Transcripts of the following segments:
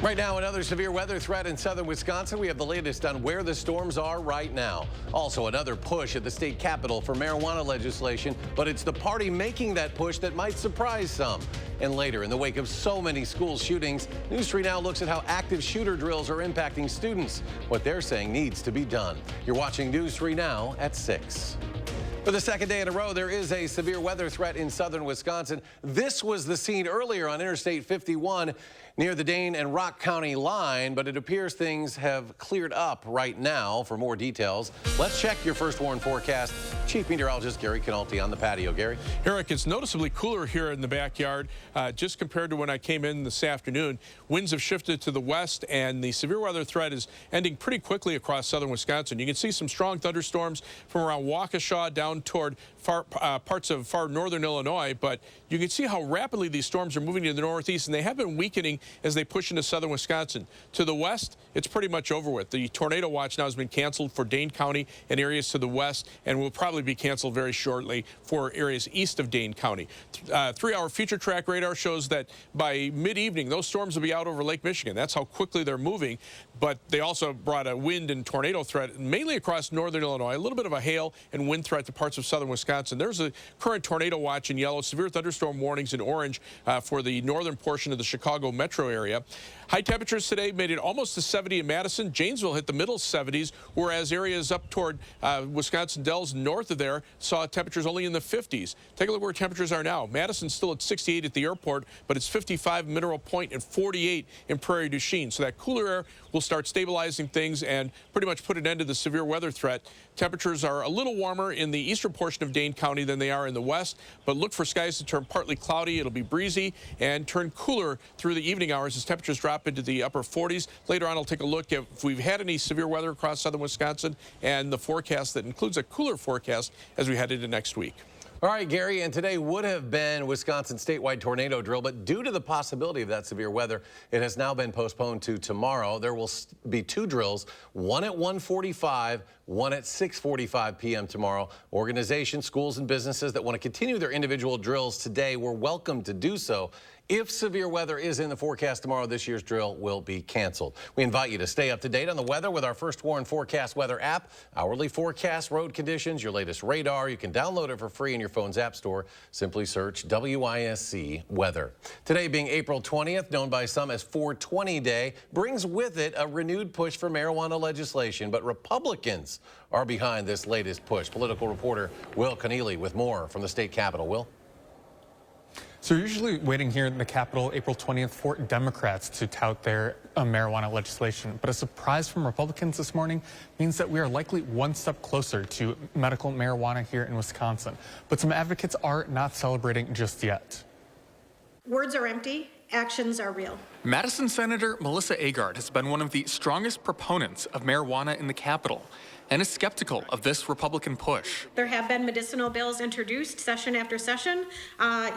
Right now, another severe weather threat in southern Wisconsin. We have the latest on where the storms are right now. Also, another push at the state capitol for marijuana legislation, but it's the party making that push that might surprise some. And later, in the wake of so many school shootings, News 3 Now looks at how active shooter drills are impacting students. What they're saying needs to be done. You're watching News 3 Now at 6. For the second day in a row, there is a severe weather threat in southern Wisconsin. This was the scene earlier on Interstate 51 near the Dane and Rock County line, but it appears things have cleared up right now. For more details, let's check your first warn forecast. Chief Meteorologist Gary Canalti on the patio. Gary? Eric, it's noticeably cooler here in the backyard just compared to when I came in this afternoon. Winds have shifted to the west, and the severe weather threat is ending pretty quickly across southern Wisconsin. You can see some strong thunderstorms from around Waukesha down toward parts of far northern Illinois, but you can see how rapidly these storms are moving to the northeast, and they have been weakening as they push into southern Wisconsin. To the west, it's pretty much over with. The tornado watch now has been canceled for Dane County and areas to the west, and will probably be canceled very shortly for areas east of Dane County. 3-hour future track radar shows that by mid-evening, those storms will be out over Lake Michigan. That's how quickly they're moving, but they also brought a wind and tornado threat mainly across northern Illinois, a little bit of a hail and wind threat to parts of southern Wisconsin. There's a current tornado watch in yellow, severe thunderstorm warnings in orange for the northern portion of the Chicago metro area. High temperatures today made it almost to 70 in Madison. Janesville hit the middle 70s, whereas areas up toward Wisconsin Dells north of there saw temperatures only in the 50s. Take a look where temperatures are now. Madison's still at 68 at the airport, but it's 55 in Mineral Point and 48 in Prairie du Chien. So that cooler air will start stabilizing things and pretty much put an end to the severe weather threat. Temperatures are a little warmer in the eastern portion of Dane County than they are in the west, but look for skies to turn partly cloudy. It'll be breezy and turn cooler through the evening hours as temperatures drop into the upper 40s. Later on, I'll take a look at if we've had any severe weather across southern Wisconsin and the forecast that includes a cooler forecast as we head into next week. All right, Gary, and today would have been Wisconsin's statewide tornado drill, but due to the possibility of that severe weather, it has now been postponed to tomorrow. There will be 2 drills, one at 1:45, one at 6:45 p.m. tomorrow. Organizations, schools, and businesses that want to continue their individual drills today were welcome to do so. If severe weather is in the forecast tomorrow, this year's drill will be canceled. We invite you to stay up to date on the weather with our First Warn Forecast Weather app. Hourly forecast, road conditions, your latest radar. You can download it for free in your phone's app store. Simply search WISC Weather. Today being April 20th, known by some as 420 Day, brings with it a renewed push for marijuana legislation. But Republicans are behind this latest push. Political reporter Will Keneally with more from the state capitol. Will? So we're usually waiting here in the Capitol April 20th for Democrats to tout their marijuana legislation. But a surprise from Republicans this morning means that we are likely one step closer to medical marijuana here in Wisconsin. But some advocates are not celebrating just yet. Words are empty. Actions are real. Madison Senator Melissa Agard has been one of the strongest proponents of marijuana in the Capitol and is skeptical of this Republican push. There have been medicinal bills introduced session after session,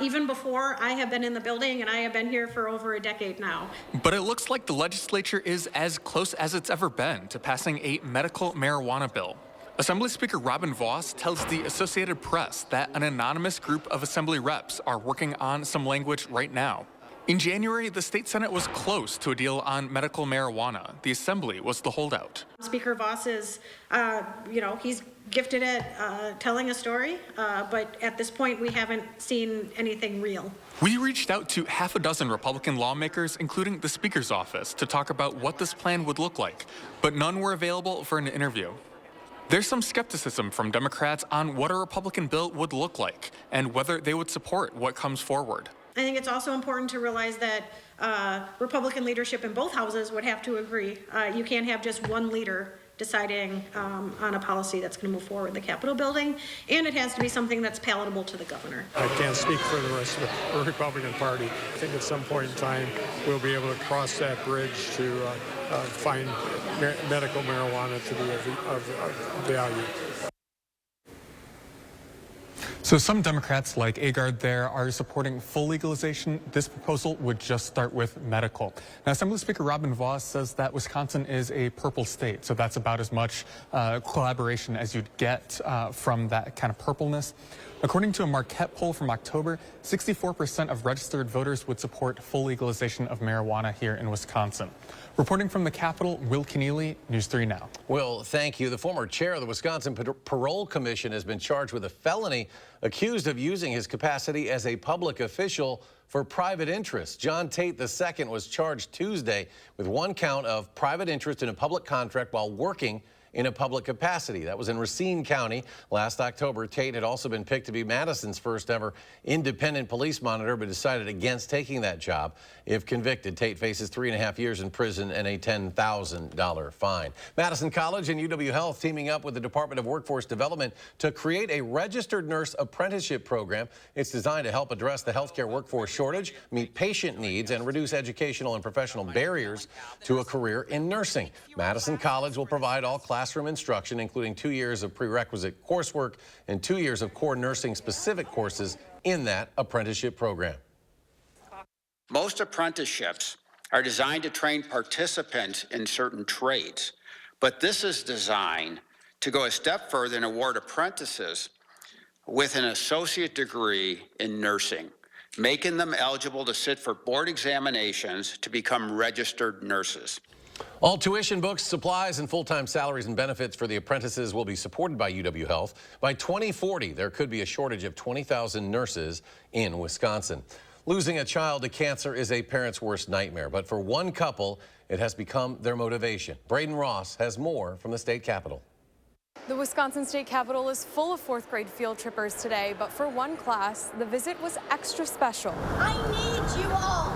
even before I have been in the building, and I have been here for over a decade now. But it looks like the legislature is as close as it's ever been to passing a medical marijuana bill. Assembly Speaker Robin Vos tells the Associated Press that an anonymous group of Assembly reps are working on some language right now. In January, the state Senate was close to a deal on medical marijuana. The Assembly was the holdout. Speaker Vos is, he's gifted at telling a story, but at this point, we haven't seen anything real. We reached out to half a dozen Republican lawmakers, including the Speaker's office, to talk about what this plan would look like, but none were available for an interview. There's some skepticism from Democrats on what a Republican bill would look like and whether they would support what comes forward. I think it's also important to realize that Republican leadership in both houses would have to agree. You can't have just one leader deciding on a policy that's going to move forward the Capitol building, and it has to be something that's palatable to the governor. I can't speak for the rest of the Republican Party. I think at some point in time we'll be able to cross that bridge to find medical marijuana to be of value. So some Democrats, like Agard there, are supporting full legalization. This proposal would just start with medical. Now, Assembly Speaker Robin Vos says that Wisconsin is a purple state, so that's about as much collaboration as you'd get from that kind of purpleness. According to a Marquette poll from October, 64% of registered voters would support full legalization of marijuana here in Wisconsin. Reporting from the Capitol, Will Keneally, News 3 Now. Will, thank you. The former chair of the Wisconsin Parole Commission has been charged with a felony, accused of using his capacity as a public official for private interest. John Tate II was charged Tuesday with one count of private interest in a public contract while working in a public capacity. That was in Racine County last October. Tate had also been picked to be Madison's first ever independent police monitor, but decided against taking that job. If convicted, Tate faces 3.5 years in prison and a $10,000 fine. Madison College and UW Health teaming up with the Department of Workforce Development to create a registered nurse apprenticeship program. It's designed to help address the healthcare workforce shortage, meet patient needs, and reduce educational and professional barriers to a career in nursing. Madison College will provide all classroom instruction, including 2 years of prerequisite coursework and 2 years of core nursing specific courses in that apprenticeship program. Most apprenticeships are designed to train participants in certain trades, but this is designed to go a step further and award apprentices with an associate degree in nursing, making them eligible to sit for board examinations to become registered nurses. All tuition, books, supplies, and full-time salaries and benefits for the apprentices will be supported by UW Health. By 2040, there could be a shortage of 20,000 nurses in Wisconsin. Losing a child to cancer is a parent's worst nightmare, but for one couple, it has become their motivation. Braden Ross has more from the state capitol. The Wisconsin State Capitol is full of fourth grade field trippers today, but for one class, the visit was extra special. I need you all.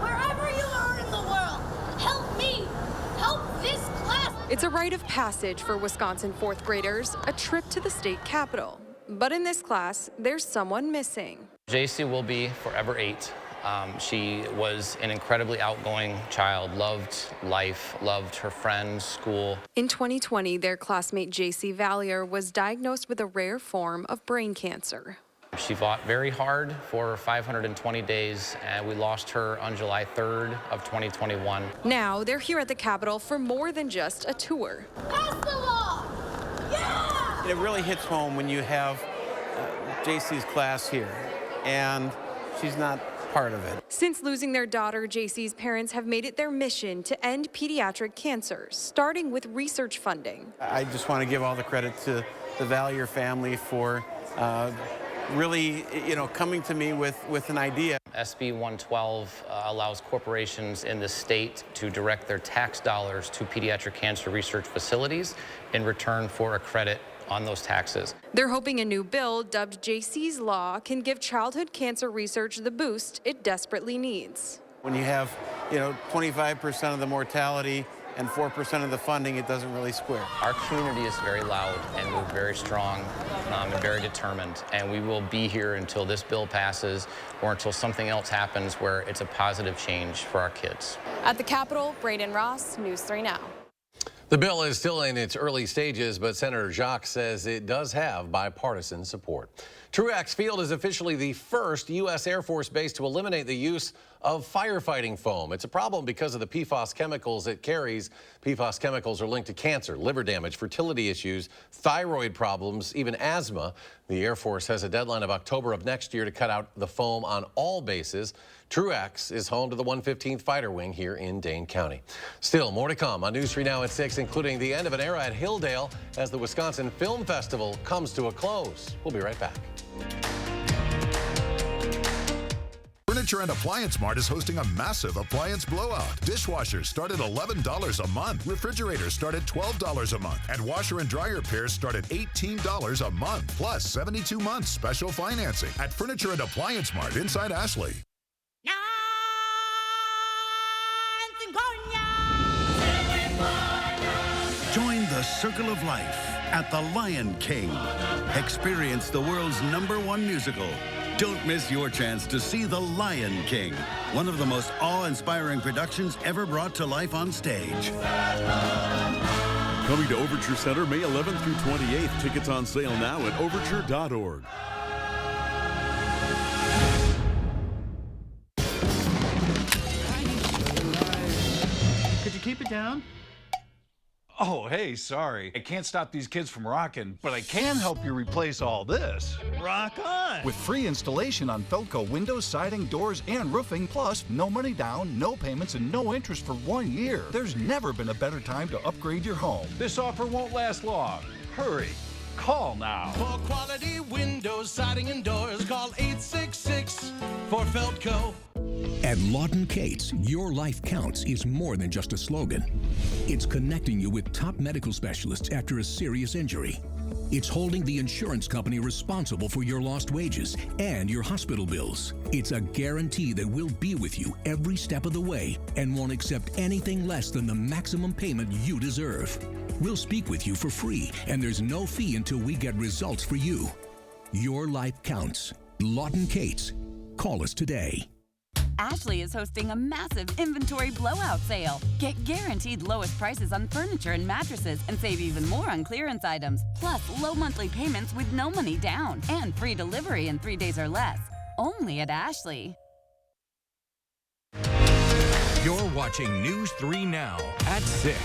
Wherever you are in the world, help me. Help this class. It's a rite of passage for Wisconsin fourth graders, a trip to the state capitol. But in this class, there's someone missing. JC will be forever 8. She was an incredibly outgoing child, loved life, loved her friends, school. In 2020, their classmate JC Valier was diagnosed with a rare form of brain cancer. She fought very hard for 520 days, and we lost her on July 3rd of 2021. Now they're here at the Capitol for more than just a tour. Pass the law. Yeah! It really hits home when you have JC's class here, and she's not part of it. Since losing their daughter, JC's parents have made it their mission to end pediatric cancer, starting with research funding. I just want to give all the credit to the Valier family for really, coming to me with an idea. SB 112 allows corporations in the state to direct their tax dollars to pediatric cancer research facilities in return for a credit on those taxes. They're hoping a new bill, dubbed JC's Law, can give childhood cancer research the boost it desperately needs. When you have, 25% of the mortality and 4% of the funding, it doesn't really square. Our community is very loud, and we're very strong and very determined, and we will be here until this bill passes or until something else happens where it's a positive change for our kids. At the Capitol, Braden Ross, News 3 Now. The bill is still in its early stages, but Senator Jacques says it does have bipartisan support. Truax Field is officially the first U.S. Air Force base to eliminate the use of firefighting foam. It's a problem because of the PFAS chemicals it carries. PFAS chemicals are linked to cancer, liver damage, fertility issues, thyroid problems, even asthma. The Air Force has a deadline of October of next year to cut out the foam on all bases. Truax is home to the 115th Fighter Wing here in Dane County. Still, more to come on News 3 Now at 6, including the end of an era at Hilldale as the Wisconsin Film Festival comes to a close. We'll be right back. Furniture and Appliance Mart is hosting a massive appliance blowout. Dishwashers start at $11 a month. Refrigerators start at $12 a month. And washer and dryer pairs start at $18 a month. Plus 72 months special financing at Furniture and Appliance Mart inside Ashley. Join the Circle of Life at the Lion King. Experience the world's #1 musical. Don't miss your chance to see The Lion King, one of the most awe-inspiring productions ever brought to life on stage. Coming to Overture Center May 11th through 28th. Tickets on sale now at overture.org. Could you keep it down? Oh, hey, sorry. I can't stop these kids from rocking, but I can help you replace all this. Rock on! With free installation on Felco windows, siding, doors, and roofing, plus no money down, no payments, and no interest for 1 year. There's never been a better time to upgrade your home. This offer won't last long. Hurry. Call now. For quality windows, siding, and doors, call 866 for Felco. At Lawton Cates, your life counts is more than just a slogan. It's connecting you with top medical specialists after a serious injury. It's holding the insurance company responsible for your lost wages and your hospital bills. It's a guarantee that we'll be with you every step of the way and won't accept anything less than the maximum payment you deserve. We'll speak with you for free, and there's no fee until we get results for you. Your life counts. Lawton Cates. Call us today. Ashley is hosting a massive inventory blowout sale. Get guaranteed lowest prices on furniture and mattresses and save even more on clearance items. Plus, low monthly payments with no money down and free delivery in 3 days or less. Only at Ashley. You're watching News 3 Now at 6.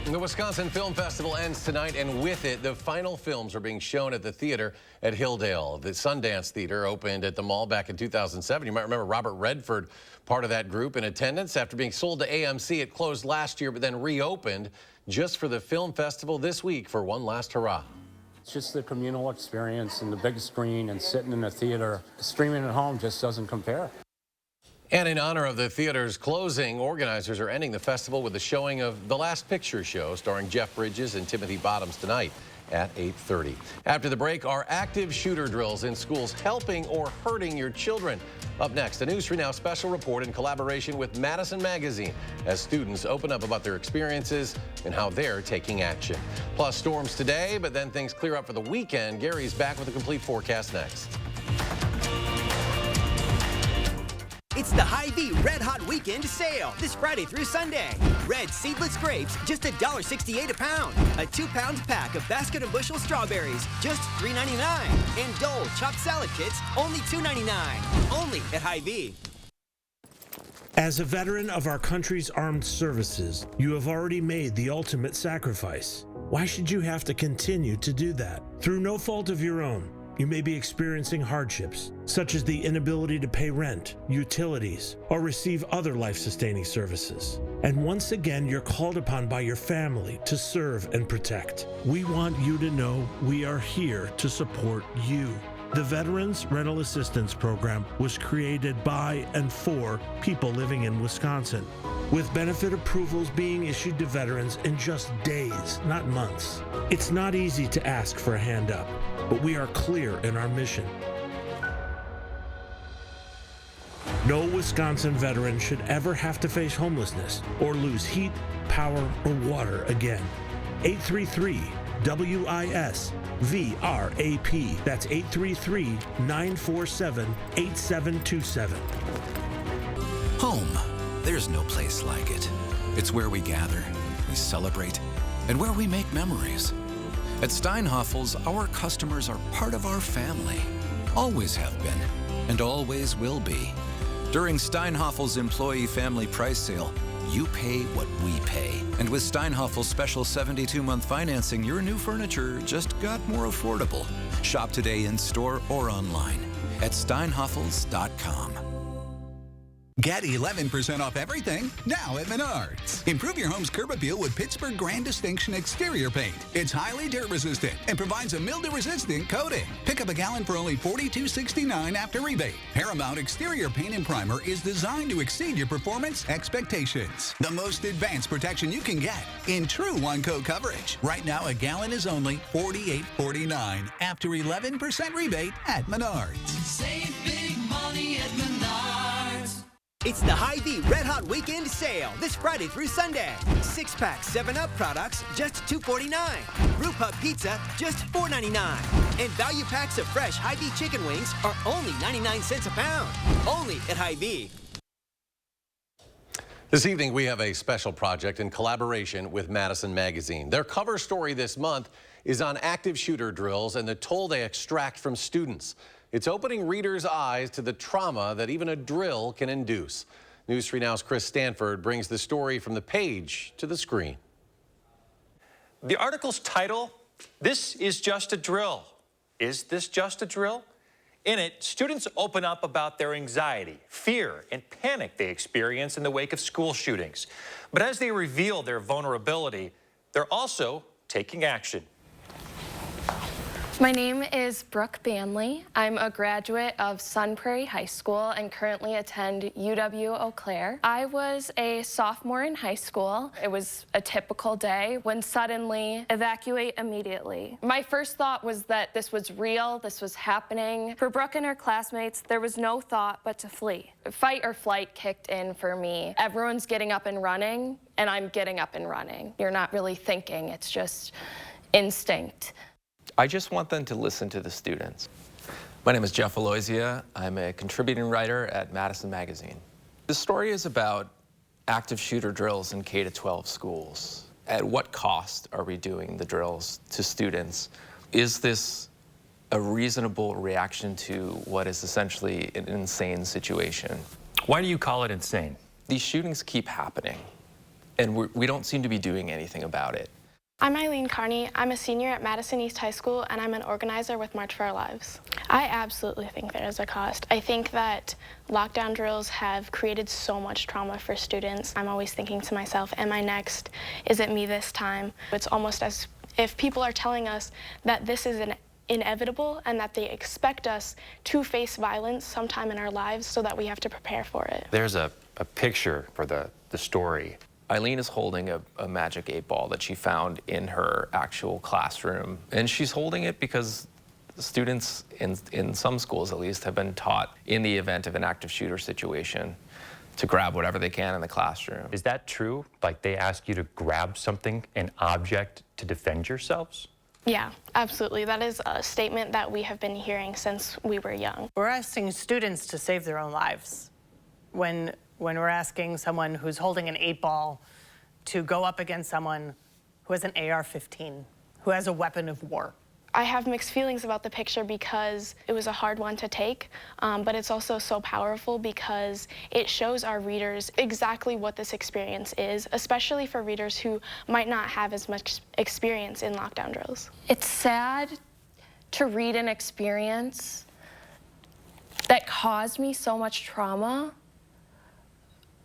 The Wisconsin Film Festival ends tonight, and with it, the final films are being shown at the theater at Hilldale. The Sundance Theater opened at the mall back in 2007. You might remember Robert Redford, part of that group, in attendance. After being sold to AMC, it closed last year, but then reopened just for the film festival this week for one last hurrah. It's just the communal experience and the big screen and sitting in a theater. Streaming at home just doesn't compare. And in honor of the theater's closing, organizers are ending the festival with a showing of The Last Picture Show starring Jeff Bridges and Timothy Bottoms tonight at 8:30. After the break, are active shooter drills in schools helping or hurting your children? Up next, a News 3 Now special report in collaboration with Madison Magazine as students open up about their experiences and how they're taking action. Plus, storms today, but then things clear up for the weekend. Gary's back with a complete forecast next. It's the Hy-Vee Red Hot Weekend Sale this Friday through Sunday. Red seedless grapes, just $1.68 a pound. A 2-pound pack of basket and bushel strawberries, just $3.99. And Dole chopped salad kits, only $2.99. Only at Hy-Vee. As a veteran of our country's armed services, you have already made the ultimate sacrifice. Why should you have to continue to do that? Through no fault of your own, you may be experiencing hardships, such as the inability to pay rent, utilities, or receive other life-sustaining services. And once again, you're called upon by your family to serve and protect. We want you to know we are here to support you. The Veterans Rental Assistance Program was created by and for people living in Wisconsin, with benefit approvals being issued to veterans in just days, not months. It's not easy to ask for a hand up, but we are clear in our mission. No Wisconsin veteran should ever have to face homelessness or lose heat, power, or water again. 833-WISC-VRAP. That's 833-947-8727. Home. There's no place like it. It's where we gather, we celebrate, and where we make memories. At Steinhoffel's, our customers are part of our family. Always have been, and always will be. During Steinhoffel's Employee Family Price Sale, you pay what we pay. And with Steinhoffel's special 72-month financing, your new furniture just got more affordable. Shop today in store or online at steinhoffels.com. Get 11% off everything now at Menards. Improve your home's curb appeal with Pittsburgh Grand Distinction exterior paint. It's highly dirt resistant and provides a mildew-resistant coating. Pick up a gallon for only $42.69 after rebate. Paramount exterior paint and primer is designed to exceed your performance expectations. The most advanced protection you can get in true one-coat coverage. Right now, a gallon is only $48.49 after 11% rebate at Menards. Save big money at Menards. It's the Hy-Vee Red Hot Weekend Sale this Friday through Sunday. 6-pack 7-Up products, just $2.49. Brew Pub Pizza, just $4.99. And value packs of fresh Hy-Vee chicken wings are only 99 cents a pound. Only at Hy-Vee. This evening, we have a special project in collaboration with Madison Magazine. Their cover story this month is on active shooter drills and the toll they extract from students. It's opening readers' eyes to the trauma that even a drill can induce. News 3 Now's Chris Stanford brings the story from the page to the screen. The article's title, "This is Just a Drill." Is this just a drill? In it, students open up about their anxiety, fear, and panic they experience in the wake of school shootings. But as they reveal their vulnerability, they're also taking action. My name is Brooke Banley. I'm a graduate of Sun Prairie High School and currently attend UW-Eau Claire. I was a sophomore in high school. It was a typical day when suddenly, evacuate immediately. My first thought was that this was real, this was happening. For Brooke and her classmates, there was no thought but to flee. Fight or flight kicked in for me. Everyone's getting up and running, and I'm getting up and running. You're not really thinking, it's just instinct. I just want them to listen to the students. My name is Jeff Aloysia. I'm a contributing writer at Madison Magazine. The story is about active shooter drills in K-12 schools. At what cost are we doing the drills to students? Is this a reasonable reaction to what is essentially an insane situation? Why do you call it insane? These shootings keep happening, and we don't seem to be doing anything about it. I'm Eileen Carney. I'm a senior at Madison East High School, and I'm an organizer with March for Our Lives. I absolutely think there is a cost. I think that lockdown drills have created so much trauma for students. I'm always thinking to myself, am I next? Is it me this time? It's almost as if people are telling us that this is inevitable and that they expect us to face violence sometime in our lives so that we have to prepare for it. There's a picture for the story. Eileen is holding a magic 8-ball that she found in her actual classroom. And she's holding it because students, in some schools at least, have been taught in the event of an active shooter situation to grab whatever they can in the classroom. Is that true? Like they ask you to grab something, an object, to defend yourselves? Yeah, absolutely. That is a statement that we have been hearing since we were young. We're asking students to save their own lives. When we're asking someone who's holding an 8-ball to go up against someone who has an AR-15, who has a weapon of war. I have mixed feelings about the picture because it was a hard one to take, but it's also so powerful because it shows our readers exactly what this experience is, especially for readers who might not have as much experience in lockdown drills. It's sad to read an experience that caused me so much trauma,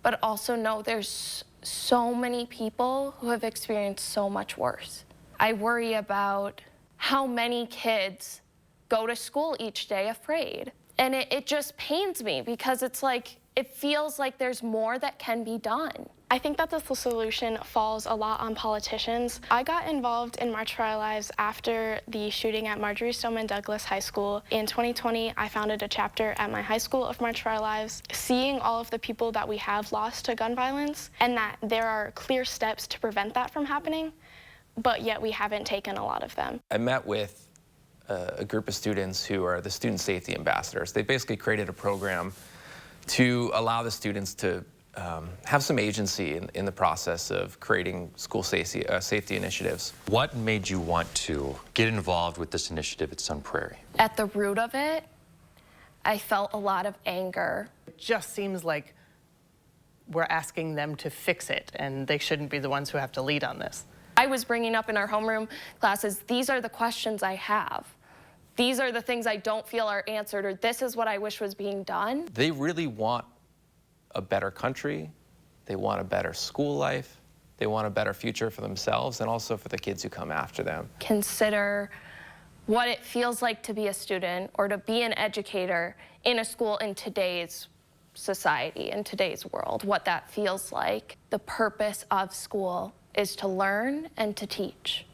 but also know there's so many people who have experienced so much worse. I worry about how many kids go to school each day afraid. And it just pains me because it's like, it feels like there's more that can be done. I think that the solution falls a lot on politicians. I got involved in March for Our Lives after the shooting at Marjorie Stoneman Douglas High School. In 2020, I founded a chapter at my high school of March for Our Lives, seeing all of the people that we have lost to gun violence and that there are clear steps to prevent that from happening, but yet we haven't taken a lot of them. I met with a group of students who are the student safety ambassadors. They basically created a program to allow the students to have some agency in the process of creating school safety initiatives. What made you want to get involved with this initiative at Sun Prairie? At the root of it, I felt a lot of anger. It just seems like we're asking them to fix it, and they shouldn't be the ones who have to lead on this. I was bringing up in our homeroom classes, these are the questions I have. These are the things I don't feel are answered, or this is what I wish was being done. They really want a better country. They want a better school life. They want a better future for themselves and also for the kids who come after them. Consider what it feels like to be a student or to be an educator in a school in today's society, in today's world, what that feels like. The purpose of school is to learn and to teach.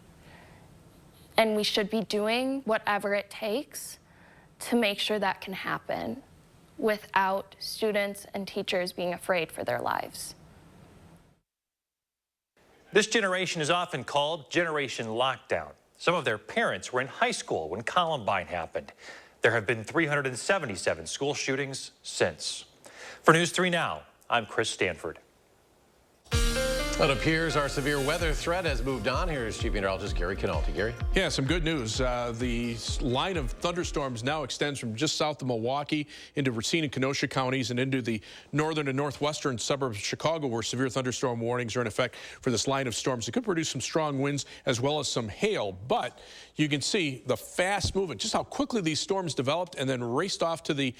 And we should be doing whatever it takes to make sure that can happen without students and teachers being afraid for their lives. This generation is often called Generation Lockdown. Some of their parents were in high school when Columbine happened. There have been 377 school shootings since. For News 3 Now, I'm Chris Stanford. It appears our severe weather threat has moved on. Here's Chief Meteorologist Gary Canalti. Gary? Yeah, some good news. The line of thunderstorms now extends from just south of Milwaukee into Racine and Kenosha counties and into the northern and northwestern suburbs of Chicago, where severe thunderstorm warnings are in effect for this line of storms. It could produce some strong winds as well as some hail, but you can see the fast movement, just how quickly these storms developed and then raced off to the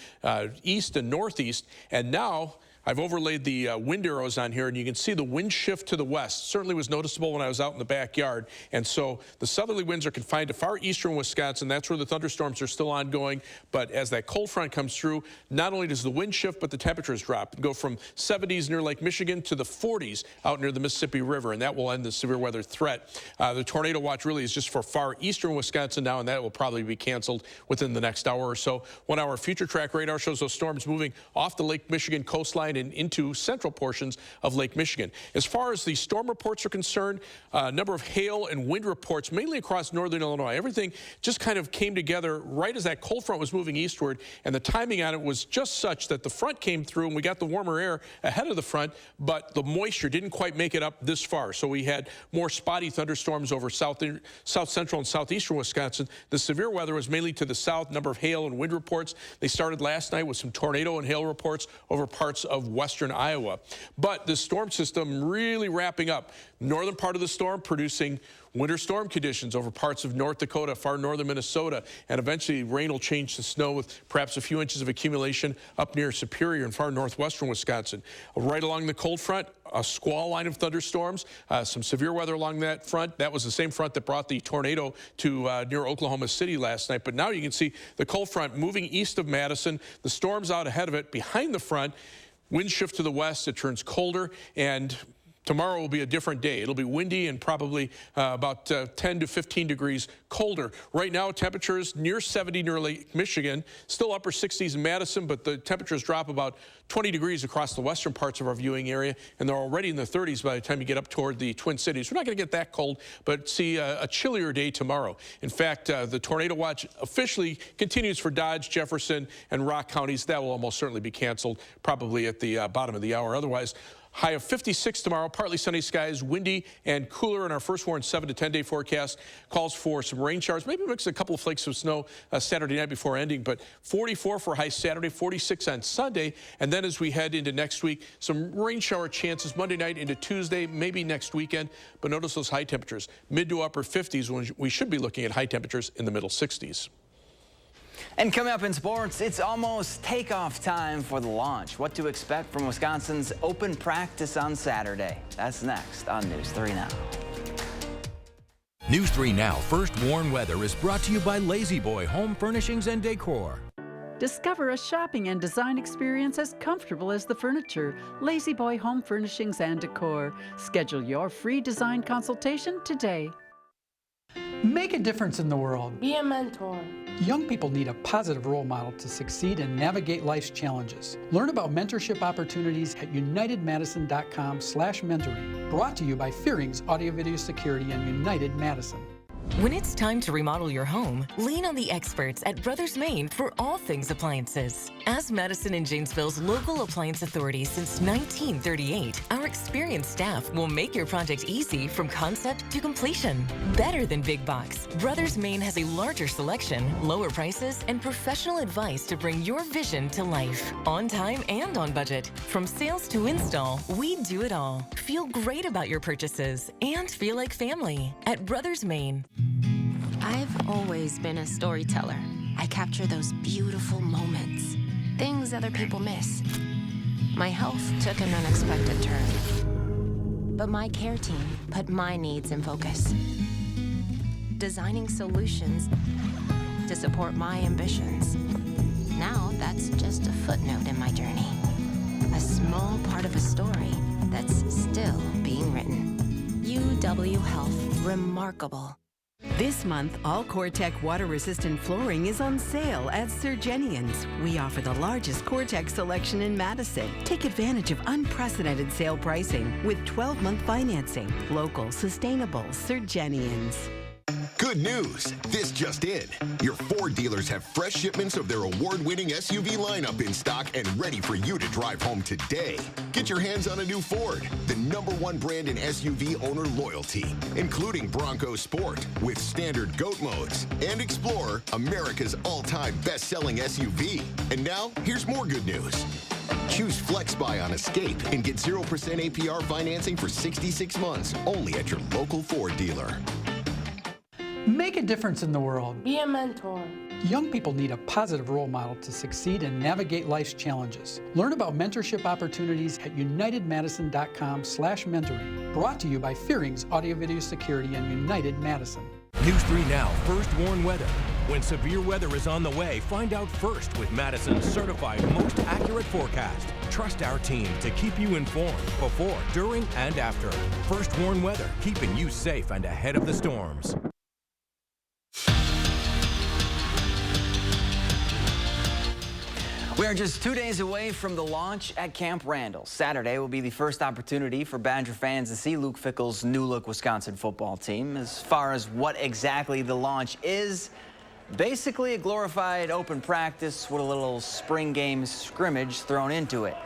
east and northeast. And now I've overlaid the wind arrows on here, and you can see the wind shift to the west. Certainly was noticeable when I was out in the backyard. And so the southerly winds are confined to far eastern Wisconsin. That's where the thunderstorms are still ongoing. But as that cold front comes through, not only does the wind shift, but the temperatures drop. Go from 70s near Lake Michigan to the 40s out near the Mississippi River, and that will end the severe weather threat. The tornado watch really is just for far eastern Wisconsin now, and that will probably be canceled within the next hour or so. 1 hour future track radar shows those storms moving off the Lake Michigan coastline and into central portions of Lake Michigan. As far as the storm reports are concerned, a number of hail and wind reports, mainly across northern Illinois. Everything just kind of came together right as that cold front was moving eastward, and the timing on it was just such that the front came through and we got the warmer air ahead of the front, but the moisture didn't quite make it up this far. So we had more spotty thunderstorms over south central and southeastern Wisconsin. The severe weather was mainly to the south, number of hail and wind reports. They started last night with some tornado and hail reports over parts of western Iowa. But the storm system really wrapping up. Northern part of the storm producing winter storm conditions over parts of North Dakota, far northern Minnesota, and eventually rain will change to snow with perhaps a few inches of accumulation up near Superior and far northwestern Wisconsin. Right along the cold front, a squall line of thunderstorms, some severe weather along that front. That was the same front that brought the tornado to near Oklahoma City last night. But now you can see the cold front moving east of Madison, the storms out ahead of it, behind the front. Wind shift to the west, it turns colder, and tomorrow will be a different day. It'll be windy and probably about 10 to 15 degrees colder. Right now, temperatures near 70 near Lake Michigan, still upper 60s in Madison, but the temperatures drop about 20 degrees across the western parts of our viewing area, and they're already in the 30s by the time you get up toward the Twin Cities. We're not going to get that cold, but see a chillier day tomorrow. In fact, the tornado watch officially continues for Dodge, Jefferson, and Rock counties. That will almost certainly be canceled probably at the bottom of the hour. Otherwise, high of 56 tomorrow, partly sunny skies, windy and cooler in our first warned 7 to 10 day forecast. Calls for some rain showers, maybe mix a couple of flakes of snow Saturday night before ending, but 44 for high Saturday, 46 on Sunday. And then as we head into next week, some rain shower chances Monday night into Tuesday, maybe next weekend. But notice those high temperatures, mid to upper 50s, when we should be looking at high temperatures in the middle 60s. And coming up in sports, it's almost takeoff time for the launch. What to expect from Wisconsin's open practice on Saturday. That's next on News 3 Now. News 3 Now First Warn Weather is brought to you by Lazy Boy Home Furnishings and Decor. Discover a shopping and design experience as comfortable as the furniture. Lazy Boy Home Furnishings and Decor. Schedule your free design consultation today. Make a difference in the world. Be a mentor. Young people need a positive role model to succeed and navigate life's challenges. Learn about mentorship opportunities at unitedmadison.com/mentoring. Brought to you by Fearing's Audio Video Security and United Madison. When it's time to remodel your home, lean on the experts at Brothers Maine for all things appliances. As Madison and Janesville's local appliance authority since 1938, our experienced staff will make your project easy from concept to completion. Better than big box, Brothers Maine has a larger selection, lower prices, and professional advice to bring your vision to life. On time and on budget. From sales to install, we do it all. Feel great about your purchases and feel like family at Brothers Maine. I've always been a storyteller. I capture those beautiful moments, things other people miss. My health took an unexpected turn, but my care team put my needs in focus, designing solutions to support my ambitions. Now that's just a footnote in my journey, a small part of a story that's still being written. UW Health, remarkable. This month, all COREtec water-resistant flooring is on sale at Surgenian's. We offer the largest COREtec selection in Madison. Take advantage of unprecedented sale pricing with 12-month financing. Local, sustainable Surgenian's. Good Good news! This just in. Your Ford dealers have fresh shipments of their award-winning SUV lineup in stock and ready for you to drive home today. Get your hands on a new Ford, the #1 brand in SUV owner loyalty, including Bronco Sport with standard GOAT modes and Explorer, America's all-time best-selling SUV. And now, here's more good news. Choose FlexBuy on Escape and get 0% APR financing for 66 months only at your local Ford dealer. Make a difference in the world. Be a mentor. Young people need a positive role model to succeed and navigate life's challenges. Learn about mentorship opportunities at unitedmadison.com/mentoring. Brought to you by Fearing's Audio Video Security and United Madison. News 3 Now First Warn Weather. When severe weather is on the way, find out first with Madison's certified most accurate forecast. Trust our team to keep you informed before, during, and after. First Warn Weather, keeping you safe and ahead of the storms. We are just 2 days away from the launch at Camp Randall. Saturday will be the first opportunity for Badger fans to see Luke Fickell's new-look Wisconsin football team. As far as what exactly the launch is, basically a glorified open practice with a little spring game scrimmage thrown into it.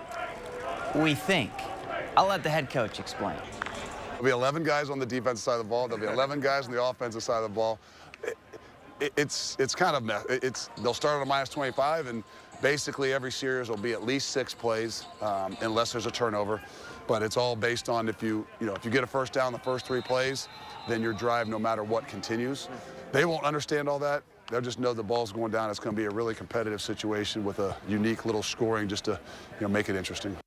We think. I'll let the head coach explain. There'll be 11 guys on the defensive side of the ball. There'll be 11 guys on the offensive side of the ball. It's kind of they'll start at a -25, and basically every series will be at least 6 plays, unless there's a turnover. But it's all based on if you get a first down the first 3 plays, then your drive, no matter what, continues. They won't understand all that. They'll just know the ball's going down. It's going to be a really competitive situation with a unique little scoring just to make it interesting.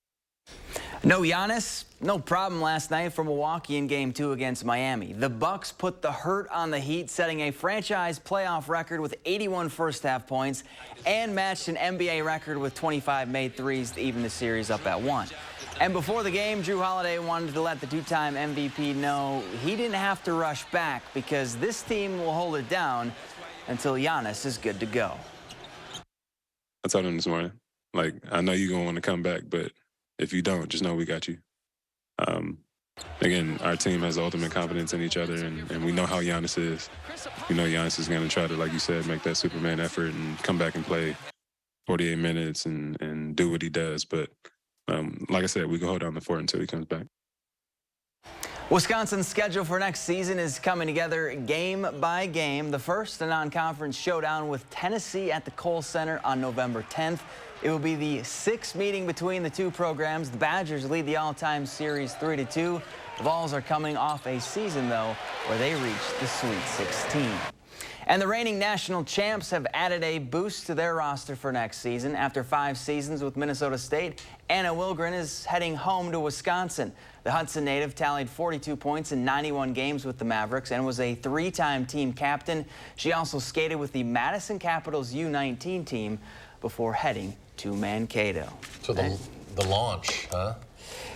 No Giannis, no problem last night for Milwaukee in Game 2 against Miami. The Bucks put the hurt on the Heat, setting a franchise playoff record with 81 first-half points and matched an NBA record with 25 made threes to even the series up at 1. And before the game, Drew Holiday wanted to let the two-time MVP know he didn't have to rush back because this team will hold it down until Giannis is good to go. I told him this morning, I know you're going to want to come back, but if you don't, just know we got you. Again, our team has ultimate confidence in each other, and we know how Giannis is. We know Giannis is going to try to, like you said, make that Superman effort and come back and play 48 minutes and do what he does. But like I said, we can hold down the fort until he comes back. Wisconsin's schedule for next season is coming together game by game. The first, a non-conference showdown with Tennessee at the Kohl Center on November 10th. It will be the 6th meeting between the two programs. The Badgers lead the all-time series 3-2. The Vols are coming off a season, though, where they reached the Sweet 16. And the reigning national champs have added a boost to their roster for next season. After 5 seasons with Minnesota State, Anna Wilgren is heading home to Wisconsin. The Hudson native tallied 42 points in 91 games with the Mavericks and was a 3-time team captain. She also skated with the Madison Capitals U19 team before heading to Mankato. So the launch, huh?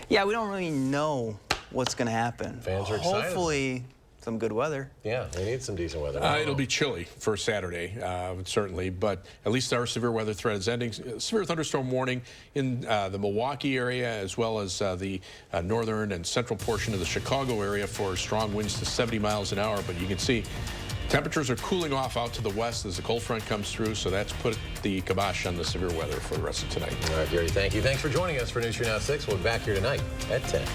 Yeah, we don't really know what's going to happen. Fans are excited. Hopefully some good weather. Yeah, we need some decent weather. It'll be chilly for Saturday, certainly, but at least our severe weather threat is ending. Severe thunderstorm warning in the Milwaukee area, as well as the northern and central portion of the Chicago area for strong winds to 70 miles an hour. But you can see temperatures are cooling off out to the west as the cold front comes through, so that's put the kibosh on the severe weather for the rest of tonight. All right, Gary, thank you. Thanks for joining us for News 3 Now 6. We'll be back here tonight at 10.